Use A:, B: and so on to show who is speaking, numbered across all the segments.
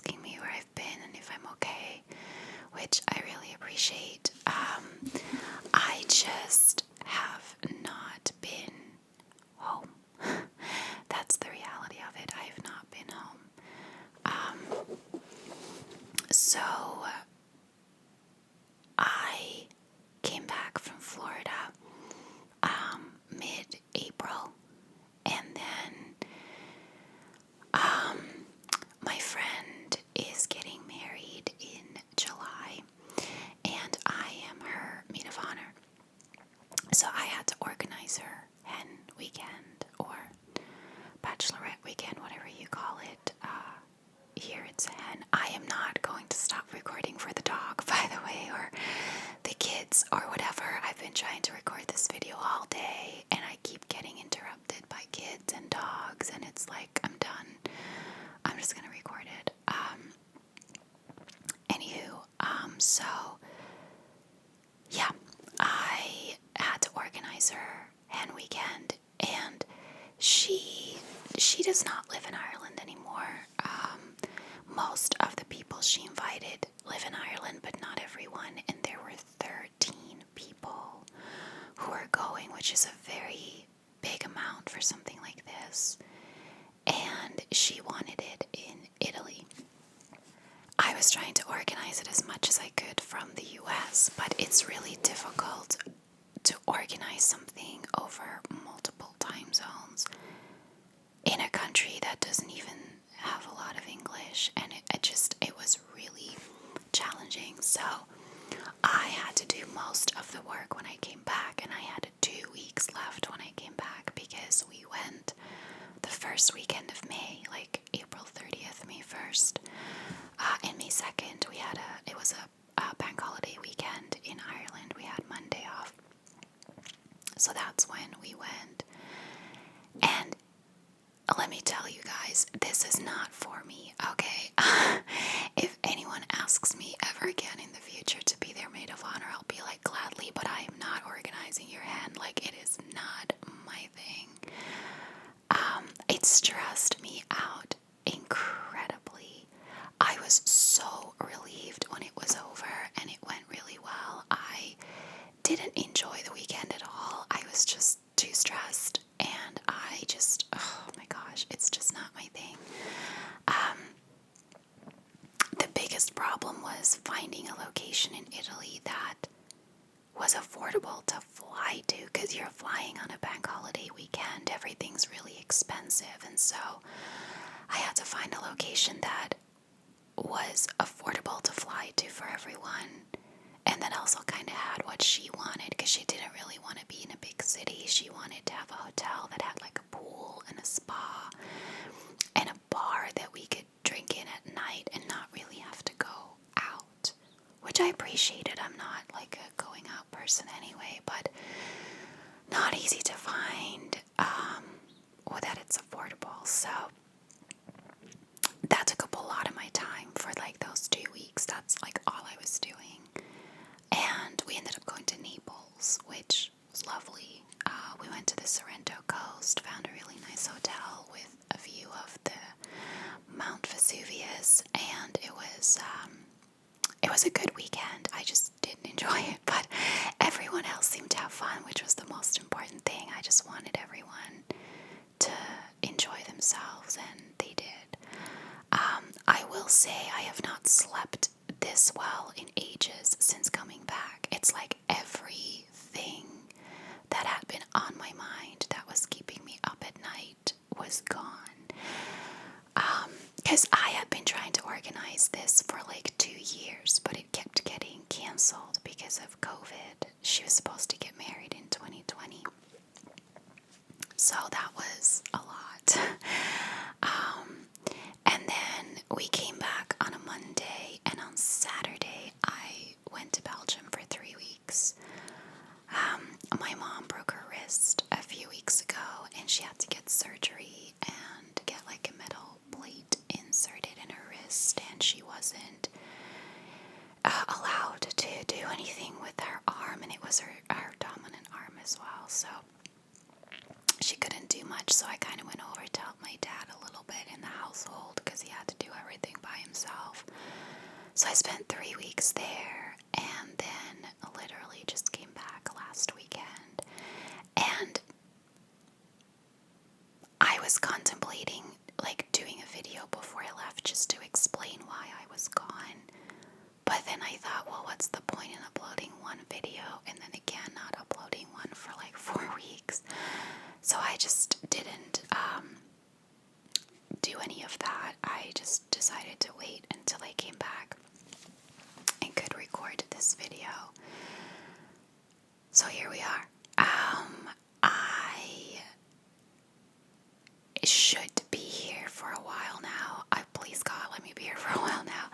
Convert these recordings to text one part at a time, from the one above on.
A: asking me where I've been and if I'm okay, which I really appreciate. I just have not been home. That's the reality of it. I have not been home. So I came back from Florida mid-April, and then my friend is getting married in July, and I am her maid of honor. So I had to organize her hen weekend or bachelorette weekend, whatever you call it. Here it's a hen. I am not going to stop recording for the dog, by the way, or the kids or whatever. I've been trying to record this video all day and I keep getting interrupted by kids and dogs, and it's like, I'm done. I'm just gonna record it. So yeah, I had to organize her hen weekend, and she does not live in Ireland anymore. Most of the people she invited live in Ireland, but not everyone, and there were 13 people who are going, which is a very big amount for something like this, and she wanted it in Italy. I was trying to organize it as much as I could from the US, but it's really difficult to organize something over multiple time zones in a country that doesn't even have a lot of English, and it was really challenging. So I had to do most of the work when I came back, and I had 2 weeks left when I came back because we went the first weekend of May, like April 30th, May 1st, and May 2nd. It was a bank holiday weekend in Ireland. We had Monday off, so that's when we went. And let me tell you guys, this is not for me, okay? If anyone asks me ever again in the future to be their maid of honor, I'll be like, gladly, but I am not organizing your hen. Like, it is not my thing. It stressed me out incredibly. I was so relieved when it was over and it went really well. I didn't enjoy the weekend at all. I was just too stressed, and I just, oh my gosh, it's just not my thing. The biggest problem was finding a location in Italy that was affordable to fly to, because you're flying on a bank holiday weekend. Everything's really expensive, and so I had to find a location that was affordable to fly to for everyone, and that also kind of had what she wanted, because she didn't really want to be in a big city. She wanted to have a hotel that had like a pool and a spa and a bar that we could drink in at night and not really have to go out, which I appreciated. I'm not like a going out person anyway, but not easy to find, or that it's affordable. So that took up a lot of my time for like those 2 weeks. That's like all I was doing. And we ended up going to Naples, which was lovely. We went to the Sorrento coast, found a really nice hotel with a view of the Mount Vesuvius, and it was a good weekend. I just didn't enjoy it, but everyone else seemed to have fun, which was the most important thing. I just wanted everyone to enjoy themselves, and they did. I will say I have not slept this well in ages since coming back. It's like everything that had been on my mind that was keeping me up at night was gone. Because I had been trying to organize this for like 2 years, but it kept getting canceled because of COVID. She was supposed to get married in 2020. So that was a lot. And then we came back on a Monday, and on Saturday I went to Belgium for 3 weeks. My mom broke her wrist a few weeks ago, and she had to get surgery and get like a metal plate inserted in her wrist, and she wasn't allowed to do anything with her arm, and it was her dominant arm as well, so she couldn't do much. So I kind of went over to help my dad a little bit in the household because he had to do everything by himself. So I spent 3 weeks there, and then literally just came back last weekend. And I was contemplating like doing a video before I left just to explain why I was gone. But then I thought, well, what's the point in uploading one video and then again not uploading one for like 4 weeks? So I just didn't do any of that. I just decided to wait until I came back and could record this video. So here we are. I should be here for a while now. Please God, let me be here for a while now.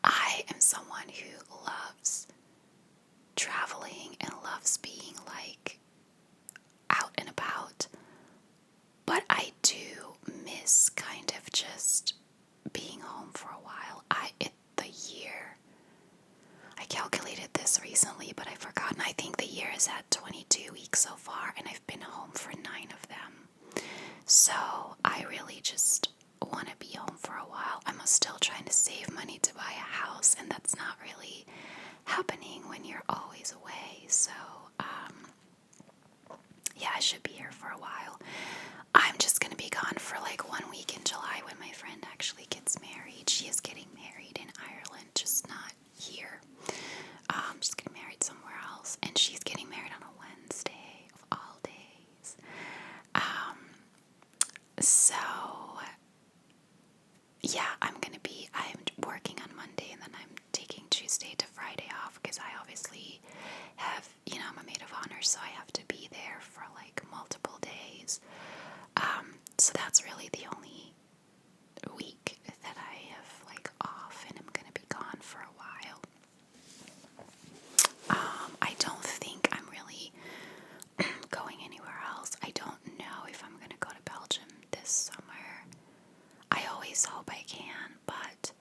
A: I am someone who loves traveling and loves being like out and about, but I do miss kind of just being home for a while. I calculated this recently, but I've forgotten. I think the year is at 22 weeks so far, and I've been home for 9 of them. So I really just want to be home for a while. I'm still trying to save money to buy a house, and that's not really happening when you're always away. So, yeah, I should be here for a while. I'm just going to be gone for like 1 week in July when my friend actually gets married. She is getting married in Ireland, just not here. She's getting married somewhere else, and she's getting married on a Wednesday of all days. So yeah, I'm working on Monday, and then I'm taking Tuesday to Friday off because I obviously have, I'm a maid of honor, so I have to be there for like multiple days. So that's really the only week that I have like off, and I'm gonna be gone for a while. I don't think I'm really going anywhere else. I don't know if I'm gonna go to Belgium this summer. I always hope I can, but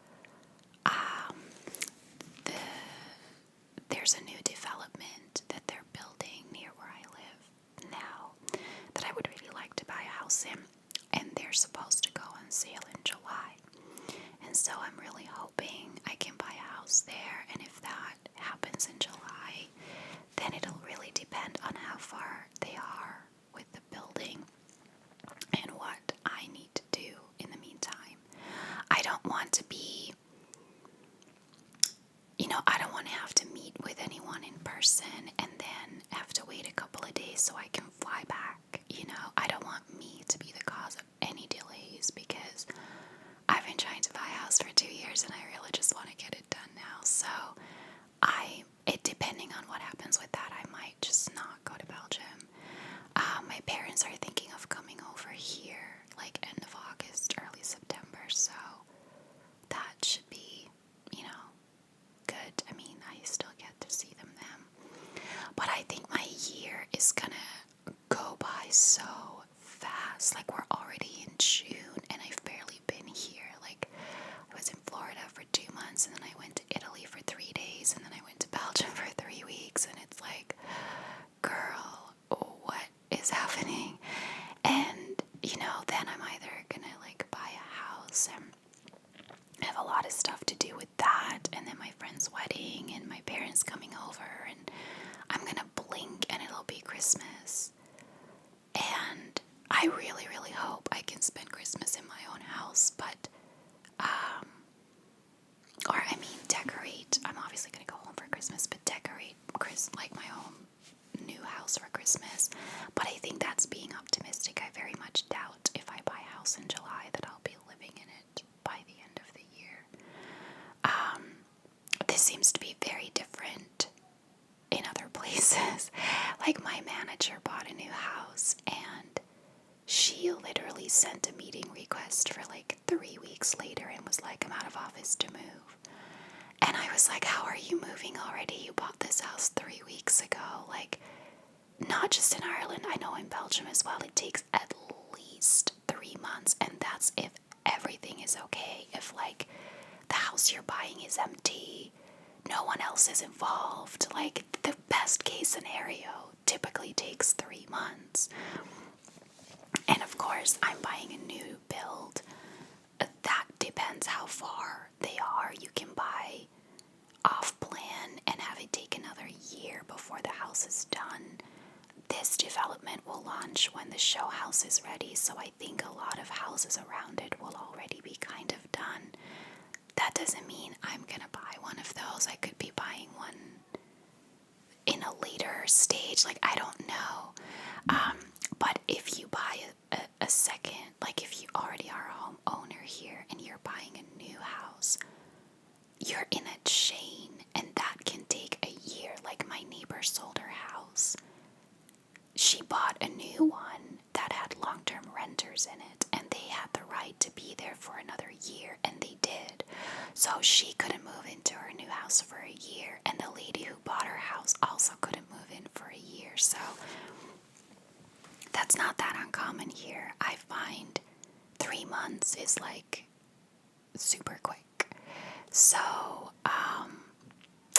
A: there's a new development that they're building near where I live now that I would really like to buy a house in, and they're supposed to go on sale in July. And so I'm really hoping I can buy a house there, and if that happens in July, then it'll really depend on how far they are with the building and what I need to do in the meantime. I don't want to be, I don't want to have to meet with anyone in person and then have to wait a couple of days so I can fly back. I don't want me to be the cause of any delays, because I've been trying to buy a house for 2 years and I really just want to get it done now. So depending on what happens with that, I might just not go to Belgium. My parents are thinking of coming over here like end of August, early September, so that should be, good. I mean, I still get to see them then. But I think my year is gonna go by so fast. Like, we're already in June and I've barely been here. Like, I was in Florida for 2 months, and then I went to Italy for 3 days, and then I went to Belgium for 3 weeks, and it's like, girl, what is happening? And, then I'm either gonna like buy a house and have a lot of stuff to do with that, and then my friend's wedding and my parents coming over, and I'm gonna blink and it'll be Christmas. And I really, really hope I can spend Christmas in my own house, but decorate. I'm obviously gonna go home for Christmas, but decorate like my own new house for Christmas. But I think that's being optimistic. I very much doubt if I buy a house in July that I'll be living in it by the end of the year. This seems to be very different in other places. Like, my manager bought a new house, and she literally sent a meeting request for like 3 weeks later and was like, I'm out of office to move. And I was like, how are you moving already? You bought this house 3 weeks ago. Like, not just in Ireland, I know in Belgium as well, it takes at least 3 months, and that's if everything is okay. If like the house you're buying is empty, no one else is involved, like the best case scenario typically takes 3 months. And of course, I'm buying a new build. That depends how far they house is done. This development will launch when the show house is ready, so I think a lot of houses around it will already be kind of done. That doesn't mean I'm gonna buy one of those. I could be buying one in a later stage, like I don't know. But if you buy a second, like if you already are a homeowner here and you're buying a new house, you're in a chain, and that can take a year. Like my neighbor sold her house. She bought a new one that had long-term renters in it, and they had the right to be there for another year, and they did. So she couldn't move into her new house for a year, and the lady who bought her house also couldn't move in for a year. So that's not that uncommon here. I find 3 months is like super quick. So,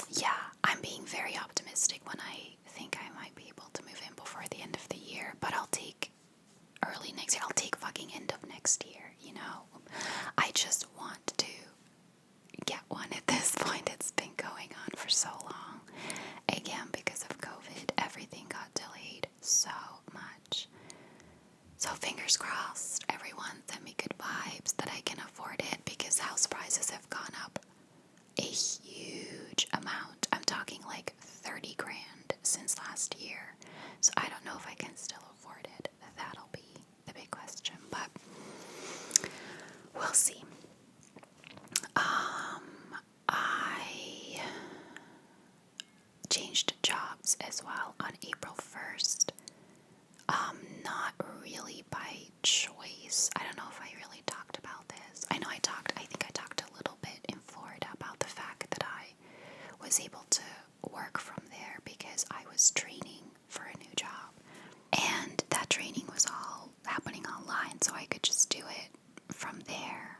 A: yeah, I'm being very optimistic when I think I might be able to move in before the end of the year, but I'll take early next year. I'll take fucking end of next year, you know? I just want to get one at this point. It's been going on for so long. Again, because of COVID, everything got delayed so much. So fingers crossed, everyone send me good vibes that I can afford it, because house prices have gone up a huge amount. I'm talking like 30 grand since last year. So I don't know if I can still afford it. That'll be the big question, but we'll see. I changed jobs as well on April 1st. Not really by choice. I don't know if I really talked about this. I think I talked a little bit in Florida about the fact that I was able to work from there because I was training for a new job. And that training was all happening online, so I could just do it from there.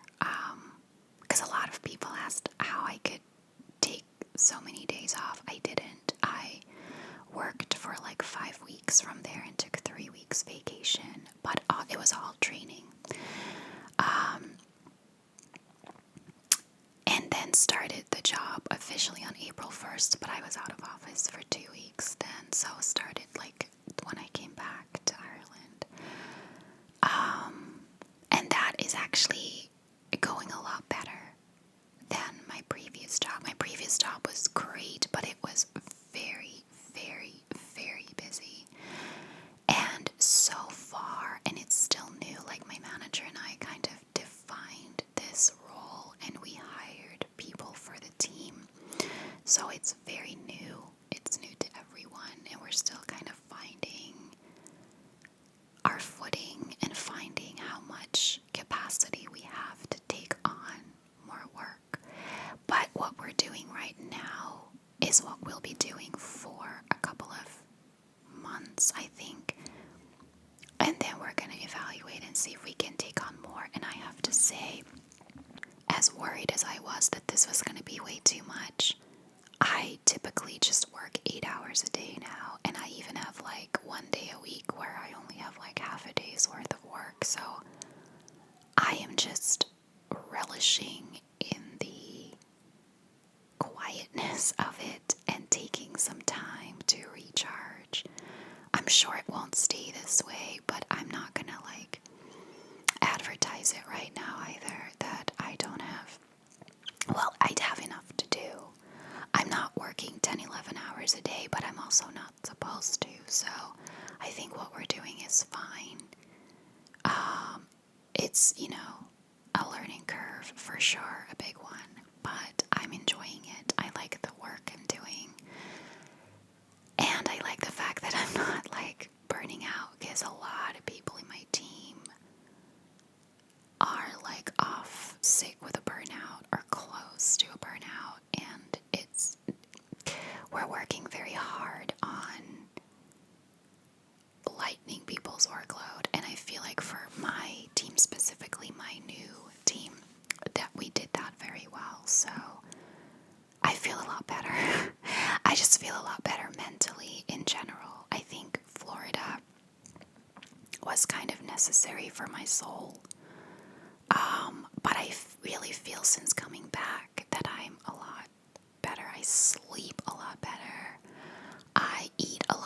A: Because a lot of people asked how I could take so many days off. I didn't. I worked for like 5 weeks from there and took 3 weeks vacation, but it was all training. And then started the job officially on April 1st, but I was out of office for 2 weeks then, so started like when I came back to Ireland. And that is actually going a lot better than my previous job. My previous job was great, but it was very, very, very busy. And so far, and it's still new, like my manager and I kind of defined this role and we hired people for the team. So it's very new. It's new to everyone, and we're still kind of finding our footing and finding how much capacity we have to take on more work. But what we're doing right now is what we'll be doing for a couple of months, I think. And then we're going to evaluate and see if we can take on more. And I have to say, as worried as I was that this was going to be way too much, I typically just work 8 hours a day now. And I even have like 1 day a week where I only have like half a day's worth of work. So I am just relishing in the quietness of it and taking some time to recharge. I'm sure it won't stay this way, but I'm not gonna like advertise it right now either, that I don't have, well, I'd have enough to do. I'm not working 10, 11 hours a day, but I'm also not supposed to, so I think what we're doing is fine. It's, you know, a learning curve for sure, a big one, but I'm enjoying it. I like the work I'm doing. And I like the fact that I'm not like burning out, because a lot of people in my team are like off sick with a burnout or close to a burnout, and we're working very hard on lightening people's workload. And I feel like for my team, specifically my new team, that we did that very well. So I feel a lot better. I just feel a lot better mentally in general. I think Florida was kind of necessary for my soul. But I really feel since coming back that I'm a lot better. I sleep a lot better. I eat a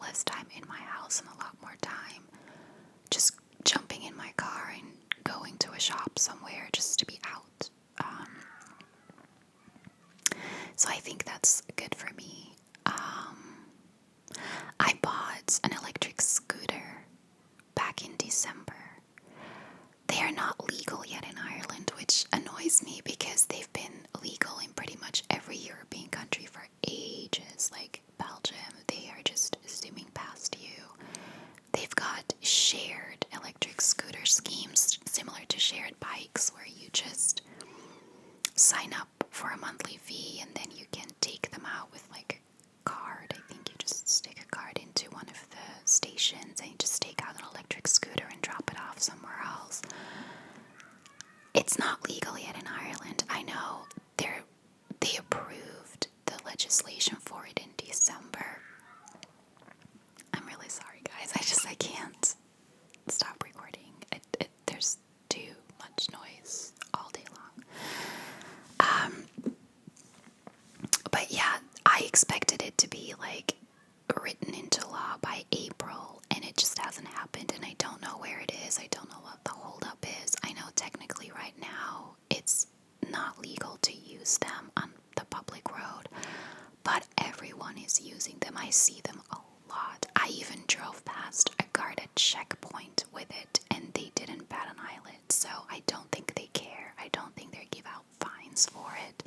A: less time in my house and a lot more time just jumping in my car and going to a shop somewhere just to be out. So I think that's good for me. I bought an electric scooter back in December. They are not legal yet in Ireland, which annoys me because they've been legal in pretty much every European country for ages. Like Belgium, they are just zooming past you. They've got shared electric scooter schemes similar to shared bikes where you just sign up for a monthly fee and then you can take them out with like a card. I think you just stick a card into one of the stations and you just take out an electric scooter and drop it off somewhere else. It's not legal yet in Ireland. I know they approved the legislation for it in December. I'm really sorry, guys. I can't stop recording. There's too much noise all day long. But yeah, I expected it to be like written into law by April, and it just hasn't happened, and I don't know where it is. I don't know what the holdup is. I know technically right now it's not legal to use them on the public road, but everyone is using them. I see them a lot. I even drove past a guarded checkpoint with it, and they didn't bat an eyelid, so I don't think they care. I don't think they give out fines for it.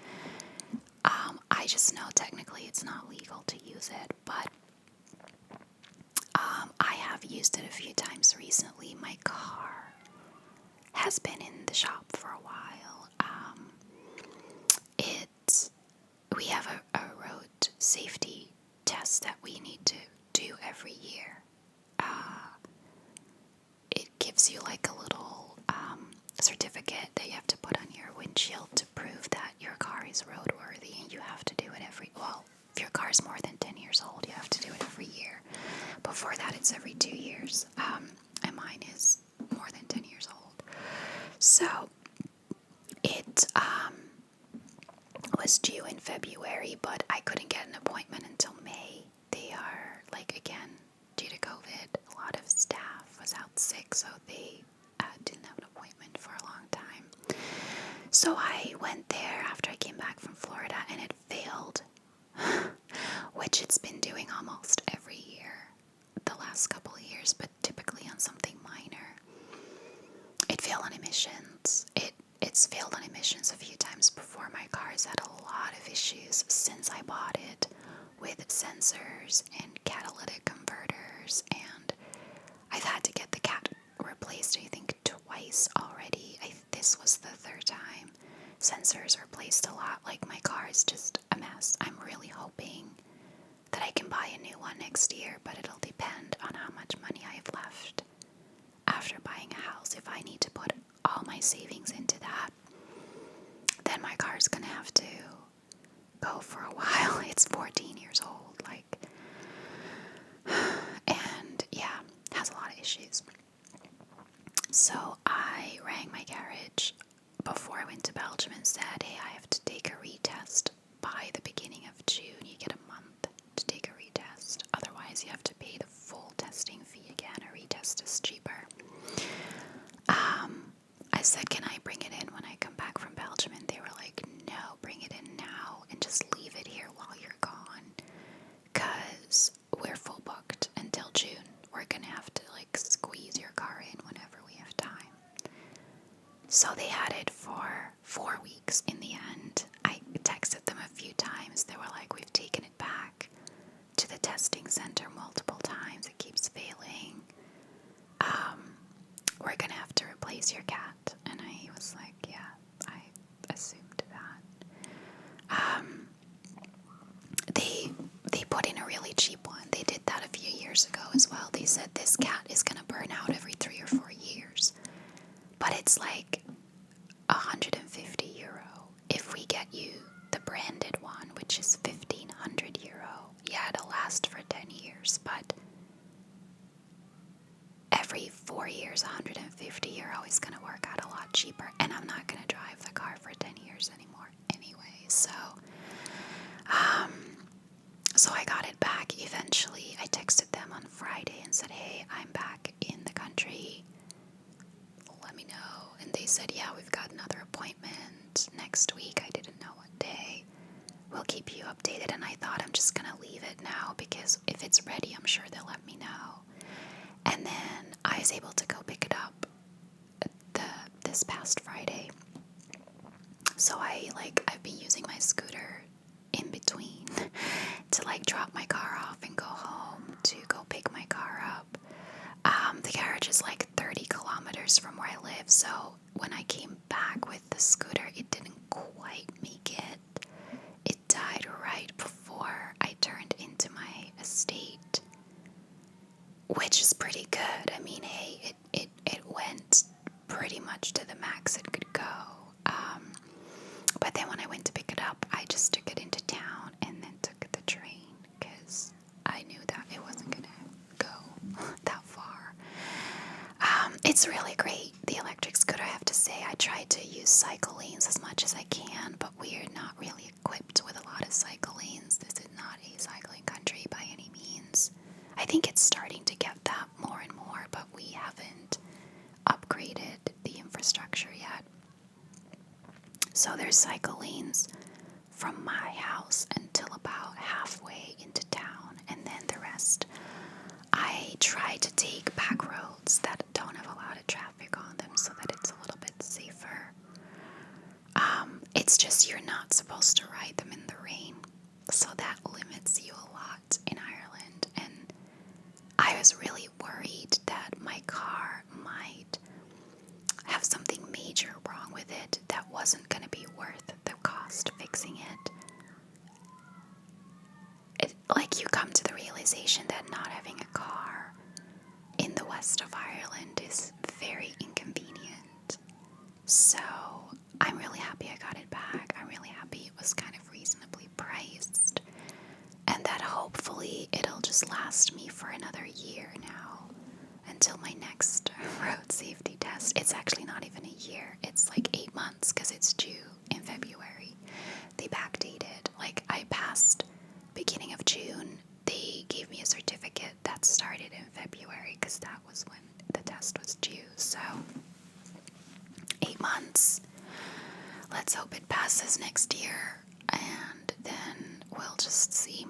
A: I just know technically it's not legal to use it, but I have used it a few times recently. My car has been in the shop for a while. We have a road safety test that we need to do every year. It gives you like a little certificate that you have to put on your windshield to prove that your car is roadworthy, and you have to do it if your car is more than 10 years old, you have to do it every year. Before that, it's every 2 years, and mine is more than 10 years old. So it was due in February, but I couldn't get an appointment until May. They are, like, again, due to COVID, a lot of staff was out sick, so they didn't have an appointment for a long time. So I went there after I came back from Florida, and it failed, which it's been doing almost every year the last couple of years, but typically on something minor. It failed on emissions. It's failed on emissions a few times before. My car's had a lot of issues since I bought it with sensors and catalytic converters, and I've had to get the cat replaced, I think, twice already. This was the third time. Sensors replaced a lot. Like, my car is just a mess. I'm really hoping that I can buy a new one next year, but it'll depend on how much money I have left after buying a house. If I need to put all my savings into that, then my car's gonna have to go for a while. It's 14 years old, and yeah, has a lot of issues. So I rang my garage before I went to Belgium and said, hey, I have to take a retest by the beginning of June. You get a month to take a retest. Otherwise, you have to pay the full testing fee again. A retest is cheaper. I said, can I bring it in when I come back from Belgium? And they were like, no, bring it in now and just leave it here while you're gone, because we're full booked until June. We're gonna have to like squeeze your car in whenever we have time. So they had it for 4 weeks in the end. I texted them a few times. They were like, we've taken it back to the testing center multiple times. It keeps failing. We're gonna have to replace your cat. And I was like, yeah, I assumed that. They put in a really cheap one. They did that a few years ago as well. They said this cat is gonna burn out every 3 or 4 years. But it's like €150. If we get you the branded one, which is €1,500, yeah, it'll last for 10 years, but every 4 years, €150 is going to work out a lot cheaper, and I'm not going to drive the car for 10 years anymore anyway, so I got it back eventually. I texted them on they'll let me know. And then I was able to go pick it up this past Friday. So I've been using my scooter in between to like drop my car off and go home to go pick my car up. The garage is like 30 kilometers from where I live, so when I came back with the scooter, it didn't quite make it. It died right before I turned into my estate, which is pretty good. I mean, hey, it went pretty much to the max it could go. But then when I went to pick it up, I just took it into town and then took the train because I knew that it wasn't going to go that far. It's really great, the electric scooter, I have to say. I try to use cycle lanes as much as I can, but we are not really equipped with a lot of cycle lanes. This is not a cycling country by any means. I think it's starting to get that more and more, but we haven't upgraded the infrastructure yet. So there's cycle lanes from my house until about halfway into town, and then the rest I try to take back roads that don't have a lot of traffic on them so that it's a little bit safer. It's just you're not supposed to ride them in the rain, so that limits you a lot in Ireland. And I was really worried that my car might have something major wrong with it that wasn't going to be worth the cost fixing it. Like, you come to the realization that not having a car in the west of Ireland is very inconvenient. So I'm really happy I got it back. I'm really happy it was kind of reasonably priced, and that hopefully it'll just last me for another year now until my next road safety test. It's actually not even a year. It's like 8 months because it's due in February. They backdated. Like, I passed beginning of June. They gave me a certificate that started in February because that was when the test was due. So 8 months. Let's hope it passes next year, and then we'll just see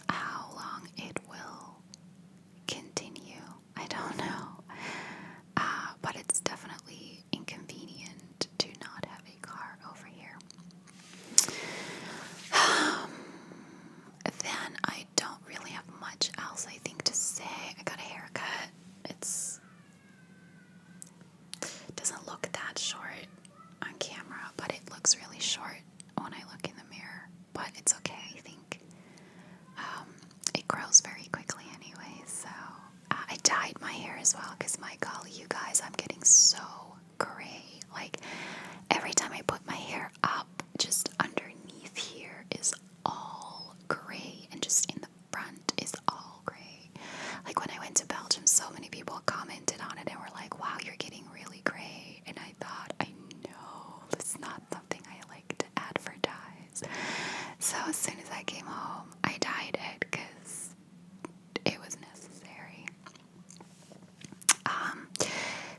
A: how long it will continue. I don't know. But it's definitely inconvenient to not have a car over here. Then I don't really have much else, I think, to say. I got a haircut. It doesn't look that short on camera, but it looks really short when I look in the mirror. But it's okay, I think. It grows very quickly anyway, so I dyed my hair as well because, my golly, you guys, I'm getting so gray. Like, every time I put my hair up, just underneath here is all gray, and just in the front is all gray. Like, when I went to Belgium, so many people commented on it and were like, wow, you're getting really gray. And I thought, I know, it's not something I like to advertise. So as soon as I came home, I dyed it because it was necessary.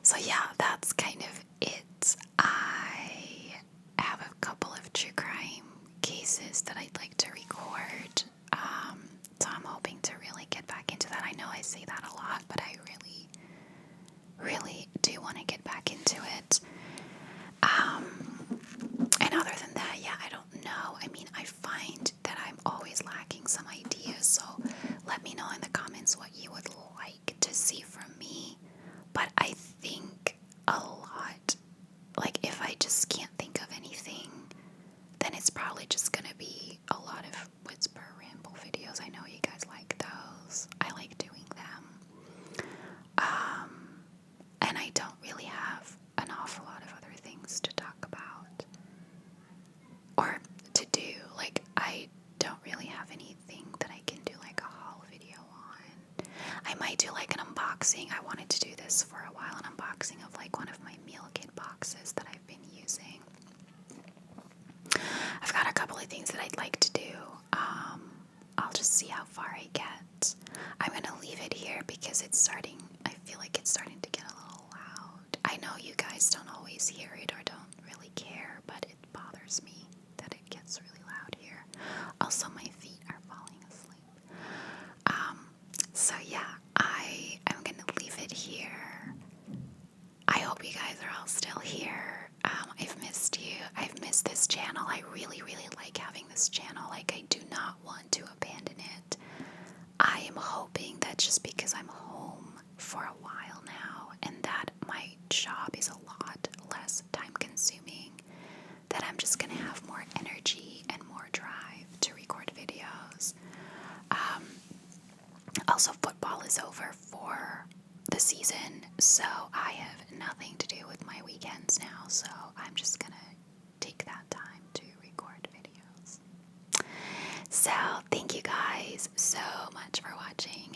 A: So yeah, that's kind of it. I have a couple of true crime cases that I'd like to record. So I'm hoping to really get back into that. I know I say that a lot, but I really, really do want to get back into it. And other than that, yeah, I don't know. I mean, I find that I'm always lacking some ideas, so let me know in the comments what you would like to see from me. But I think a lot, like, if I just can't think of anything, then it's probably just gonna be a lot of whisper ramble videos. I know you guys like those. I like doing them. And I don't really have an awful lot of other things to talk about or to do. Like, I don't really have anything that I can do like a haul video on. I might do like an unboxing. I wanted to do this for a while, an unboxing of like one of my meal kit boxes that I've been using. I've got a couple of things that I'd like to do. I'll just see how far I get. I'm going to leave it here because I feel like it's starting to get a little loud. I know you guys don't always hear it or don't really care, but it bothers me that it gets really loud here. Also, my feet are falling asleep. So yeah, all still here. I've missed you. I've missed this channel. I really, really like having this channel. Like, I do not want to abandon it. I am hoping that just because I'm home for a while now and that my job is a lot less time consuming, that I'm just going to have more energy and more drive to record videos. Also, football is over for the season, so I have nothing to do with my weekends now, so I'm just going to take that time to record videos. So, thank you guys so much for watching.